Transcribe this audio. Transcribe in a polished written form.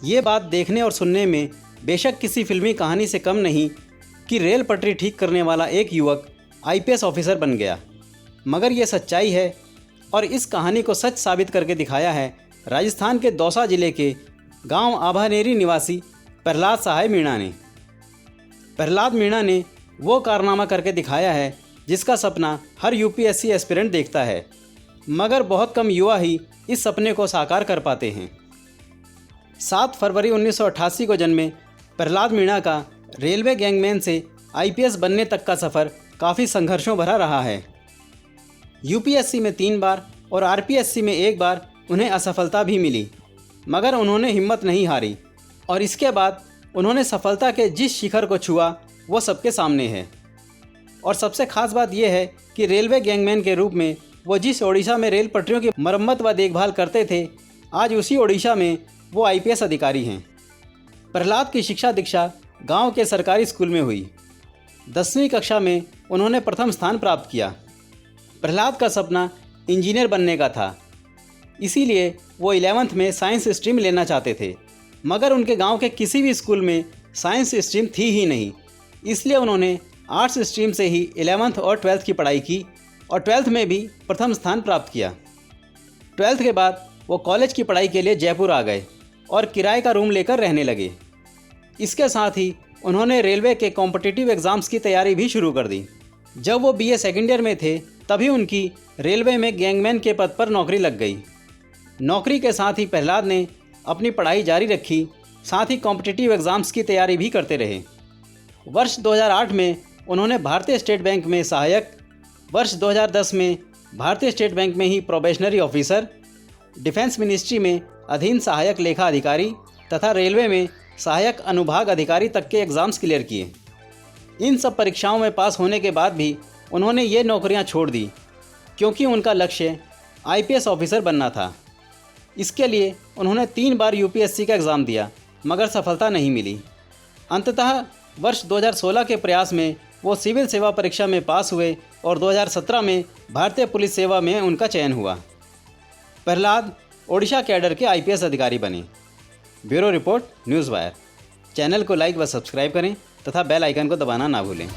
ये बात देखने और सुनने में बेशक किसी फिल्मी कहानी से कम नहीं कि रेल पटरी ठीक करने वाला एक युवक आईपीएस ऑफिसर बन गया, मगर ये सच्चाई है और इस कहानी को सच साबित करके दिखाया है राजस्थान के दौसा जिले के गांव आभानेरी निवासी प्रहलाद सहाय मीणा ने। प्रहलाद मीणा ने वो कारनामा करके दिखाया है जिसका सपना हर यूपीएससी एस्पिरेंट देखता है, मगर बहुत कम युवा ही इस सपने को साकार कर पाते हैं। 7 फरवरी 1988 को जन्मे प्रहलाद मीणा का रेलवे गैंगमैन से आईपीएस बनने तक का सफ़र काफ़ी संघर्षों भरा रहा है। यूपीएससी में 3 बार और आरपीएससी में 1 बार उन्हें असफलता भी मिली, मगर उन्होंने हिम्मत नहीं हारी और इसके बाद उन्होंने सफलता के जिस शिखर को छुआ वो सबके सामने है। और सबसे खास बात यह है कि रेलवे गैंगमैन के रूप में वो जिस ओडिशा में रेल पटरियों की मरम्मत व देखभाल करते थे, आज उसी ओडिशा में वो आईपीएस अधिकारी हैं। प्रहलाद की शिक्षा दीक्षा गांव के सरकारी स्कूल में हुई। 10वीं कक्षा में उन्होंने प्रथम स्थान प्राप्त किया। प्रहलाद का सपना इंजीनियर बनने का था, इसीलिए वो 11th में साइंस स्ट्रीम लेना चाहते थे, मगर उनके गांव के किसी भी स्कूल में साइंस स्ट्रीम थी ही नहीं। इसलिए उन्होंने आर्ट्स स्ट्रीम से ही 11th और 12th की पढ़ाई की और 12th में भी प्रथम स्थान प्राप्त किया। 12th के बाद वो कॉलेज की पढ़ाई के लिए जयपुर आ गए और किराए का रूम लेकर रहने लगे। इसके साथ ही उन्होंने रेलवे के कॉम्पिटिटिव एग्ज़ाम्स की तैयारी भी शुरू कर दी। जब वो बीए सेकेंड ईयर में थे तभी उनकी रेलवे में गैंगमैन के पद पर नौकरी लग गई। नौकरी के साथ ही प्रहलाद ने अपनी पढ़ाई जारी रखी, साथ ही कॉम्पिटिटिव एग्ज़ाम्स की तैयारी भी करते रहे। वर्ष 2008 में उन्होंने भारतीय स्टेट बैंक में सहायक, वर्ष 2010 में भारतीय स्टेट बैंक में ही प्रोबेशनरी ऑफिसर, डिफेंस मिनिस्ट्री में अधीन सहायक लेखा अधिकारी तथा रेलवे में सहायक अनुभाग अधिकारी तक के एग्ज़ाम्स क्लियर किए। इन सब परीक्षाओं में पास होने के बाद भी उन्होंने ये नौकरियां छोड़ दी क्योंकि उनका लक्ष्य आईपीएस ऑफिसर बनना था। इसके लिए उन्होंने 3 बार यूपीएससी का एग्ज़ाम दिया, मगर सफलता नहीं मिली। अंततः वर्ष 2016 के प्रयास में वो सिविल सेवा परीक्षा में पास हुए और 2017 में भारतीय पुलिस सेवा में उनका चयन हुआ। प्रहलाद ओडिशा कैडर के आईपीएस अधिकारी बने। Bureau report, news wire. Channel को लाइक व सब्सक्राइब करें तथा बेल आइकन को दबाना ना भूलें।